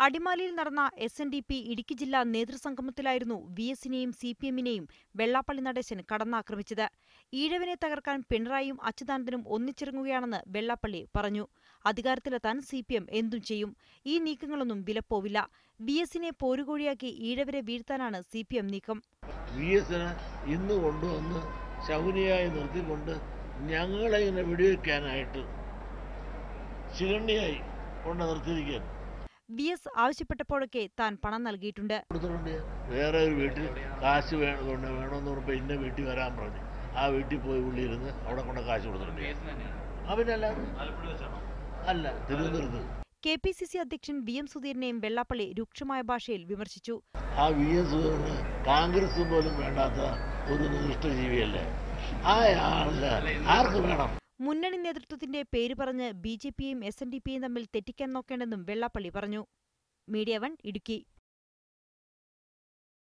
അടിമാലിയിൽ നടന്ന SNDP ഇടുക്കി ജില്ലാ നേതൃസംഗമത്തിലായിരുന്നു VS-നെയും CPM-നെയും വെള്ളാപ്പള്ളി നടേശൻ കടന്നാക്രമിച്ചത്. ഈഴവനെ തകർക്കാൻ പിണറായിയും അച്യുതാനന്ദനും ഒന്നിച്ചിറങ്ങുകയാണെന്ന് വെള്ളാപ്പള്ളി പറഞ്ഞു. അധികാരത്തിലെത്താൻ CPM എന്തും ചെയ്യും. ഈ നീക്കങ്ങളൊന്നും വിലപ്പോവില്ല. VS-നെ പോരുകോഴിയാക്കി ഈഴവരെ വീഴ്ത്താനാണ് CPM നീക്കം. VS-നെ ഇന്ന് കൊണ്ടുവന്ന് ശൗനിയായി നിർത്തിക്കൊണ്ട് ഞങ്ങളെ ഇങ്ങനെ വെടിവെക്കാനായിട്ട് ശിഖണ്ണിയായി കൊണ്ട് നിർത്തിയിരിക്കുകയാണ്. VS ആവശ്യപ്പെട്ടപ്പോഴൊക്കെ താൻ പണം നൽകിയിട്ടുണ്ട്. വേറെ ഒരു വീട്ടിൽ കാശ് വേണമെന്ന് പറഞ്ഞപ്പോൾ ഇന്ന വീട്ടിൽ വരാൻ പറഞ്ഞു. ആ വീട്ടിൽ പോയി ഉള്ളിയിരുന്ന് അവിടെ കൊണ്ട് കാശ് കൊടുത്തിട്ടുണ്ട്. അവനല്ല അല്ല തിരുവനന്തപുരത്ത്. KPCC അധ്യക്ഷൻ VM സുധീരനെയും വെള്ളാപ്പള്ളി രൂക്ഷമായ ഭാഷയിൽ വിമർശിച്ചു. ആ VS കോൺഗ്രസ് പോലും വേണ്ടാത്ത ഒരു നിഷ്ഠജീവിയല്ലേ. ആ ആളല്ല ആർക്ക് വേണം? മുന്നണി നേതൃത്വത്തിന്റെ പേര് പറഞ്ഞ് BJP-യും SNDP-യും തമ്മിൽ തെറ്റിക്കാൻ നോക്കേണ്ടെന്നും വെള്ളാപ്പള്ളി പറഞ്ഞു. മീഡിയ 1 ഇടുക്കി.